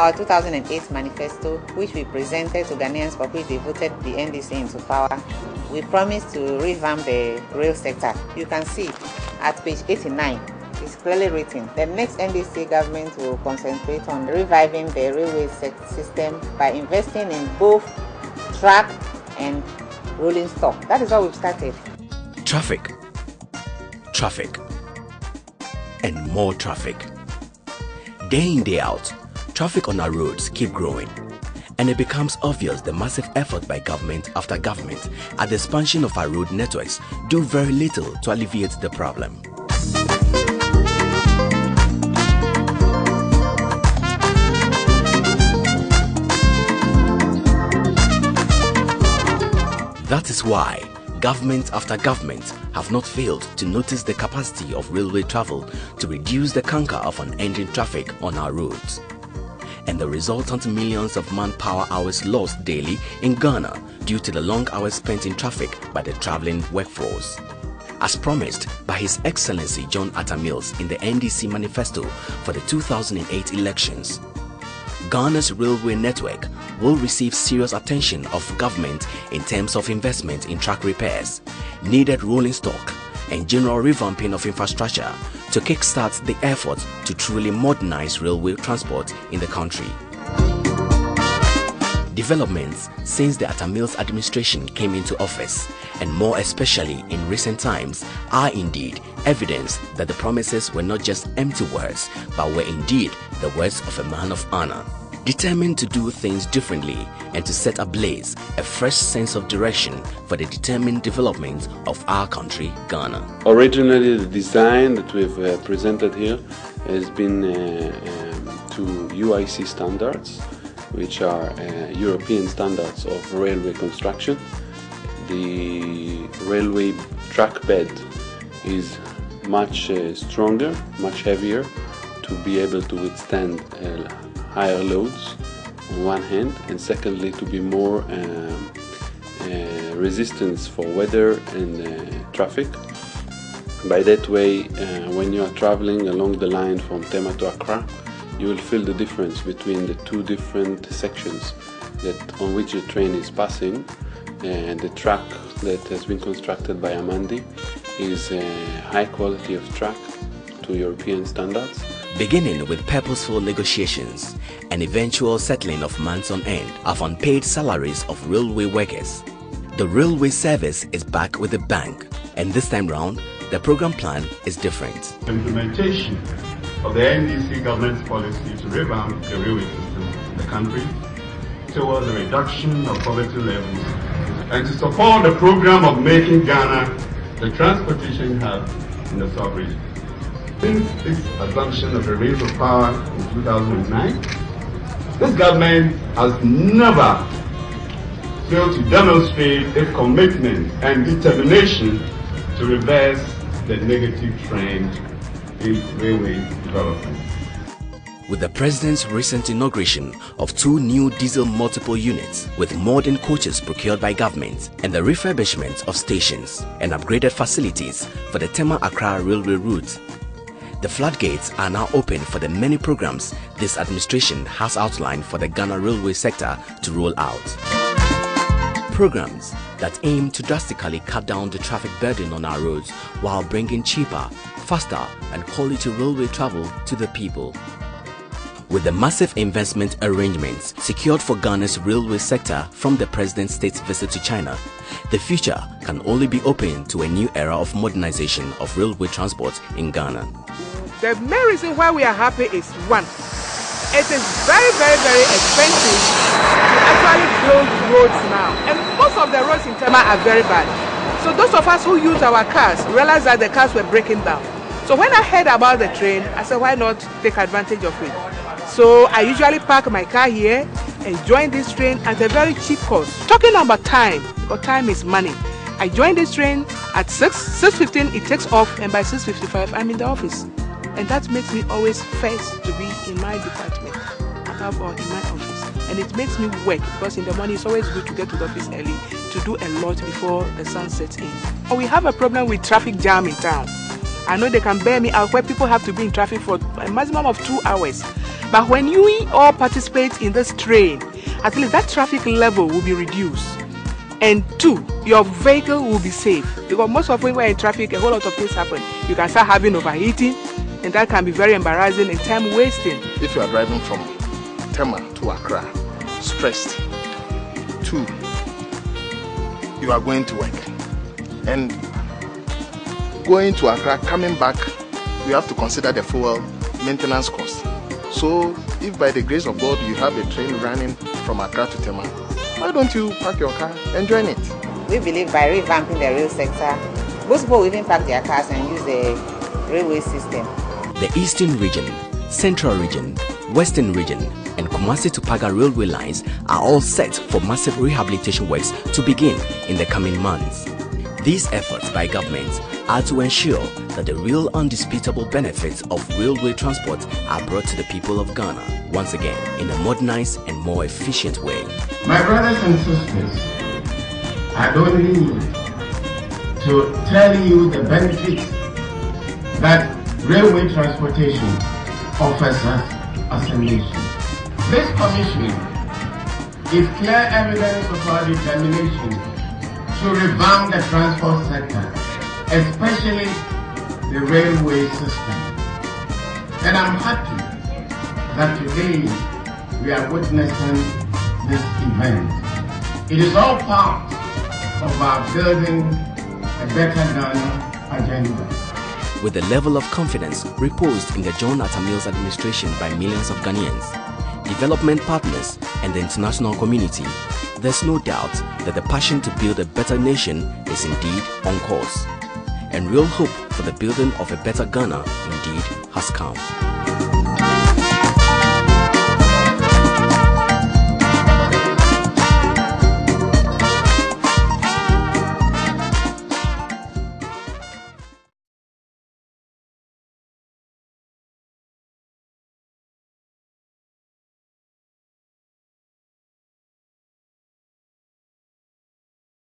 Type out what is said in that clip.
our 2008 manifesto, which we presented to Ghanaians for which they voted the NDC into power, we promised to revamp the rail sector. You can see at page 89, it's clearly written. The next NDC government will concentrate on reviving the railway system by investing in both track and rolling stock. That is how we've started. Traffic, traffic, and more traffic. Day in, day out, traffic on our roads keep growing, and it becomes obvious the massive effort by government after government at the expansion of our road networks do very little to alleviate the problem. That is why government after government have not failed to notice the capacity of railway travel to reduce the canker of unending traffic on our roads, and the resultant millions of manpower hours lost daily in Ghana due to the long hours spent in traffic by the traveling workforce. As promised by His Excellency John Atta Mills in the NDC manifesto for the 2008 elections, Ghana's railway network will receive serious attention of government in terms of investment in track repairs, needed rolling stock, and general revamping of infrastructure to kickstart the effort to truly modernize railway transport in the country. Developments since the Atta Mills administration came into office, and more especially in recent times, are indeed evidence that the promises were not just empty words, but were indeed the words of a man of honor, determined to do things differently and to set ablaze a fresh sense of direction for the determined development of our country, Ghana. Originally, the design that we've presented here has been to UIC standards, which are European standards of railway construction. The railway track bed is much stronger, much heavier to be able to withstand higher loads on one hand, and secondly to be more resistance for weather and traffic. By that way, when you are traveling along the line from Tema to Accra, you will feel the difference between the two different sections on which the train is passing. And the track that has been constructed by Amandi is a high quality of track to European standards. Beginning with purposeful negotiations and eventual settling of months on end of unpaid salaries of railway workers, the railway service is back with a bang, and this time round, the program plan is different. Implementation of the NDC government's policy to revamp the railway system in the country towards the reduction of poverty levels and to support the program of making Ghana the transportation hub in the sub-region. Since its assumption of the reins of power in 2009, this government has never failed to demonstrate its commitment and determination to reverse the negative trend in railway development. With the President's recent inauguration of 2 new diesel multiple units with modern coaches procured by government and the refurbishment of stations and upgraded facilities for the Tema-Accra railway route, the floodgates are now open for the many programs this administration has outlined for the Ghana railway sector to roll out. Programs that aim to drastically cut down the traffic burden on our roads while bringing cheaper, faster and quality railway travel to the people. With the massive investment arrangements secured for Ghana's railway sector from the President's state visit to China, the future can only be open to a new era of modernization of railway transport in Ghana. The main reason why we are happy is one, it is very, very, very expensive to actually build roads now. And most of the roads in Tema are very bad. So those of us who use our cars realized that the cars were breaking down. So when I heard about the train, I said, why not take advantage of it? So I usually park my car here and join this train at a very cheap cost. Talking about time, because time is money. I joined this train at 6:15, it takes off, and by 6:55 I'm in the office. And that makes me always first to be in my department, above all in my office. And it makes me work, because in the morning it's always good to get to the office early to do a lot before the sun sets in. But we have a problem with traffic jam in town. I know they can bear me out where people have to be in traffic for a maximum of 2 hours. But when you all participate in this train, at least that traffic level will be reduced. And 2, your vehicle will be safe. Because most of when we're in traffic, a whole lot of things happen. You can start having overheating, and that can be very embarrassing and time wasting. If you are driving from Tema to Accra, stressed, 2, you are going to work. And going to Accra, coming back, you have to consider the fuel maintenance cost. So if by the grace of God you have a train running from Accra to Tema, why don't you park your car and join it? We believe by revamping the rail sector, most people will even park their cars and use the railway system. The Eastern Region, Central Region, Western Region, and Kumasi to Paga railway lines are all set for massive rehabilitation works to begin in the coming months. These efforts by government are to ensure that the real undisputable benefits of railway transport are brought to the people of Ghana, once again in a modernized and more efficient way. My brothers and sisters, I don't need to tell you the benefits that railway transportation offers us as a nation. This commission is clear evidence of our determination to revamp the transport sector, especially the railway system. And I'm happy that today we are witnessing this event. It is all part of our building a better Ghana agenda. With the level of confidence reposed in the John Atta Mills administration by millions of Ghanaians, development partners, and the international community, there's no doubt that the passion to build a better nation is indeed on course. And real hope for the building of a better Ghana indeed has come.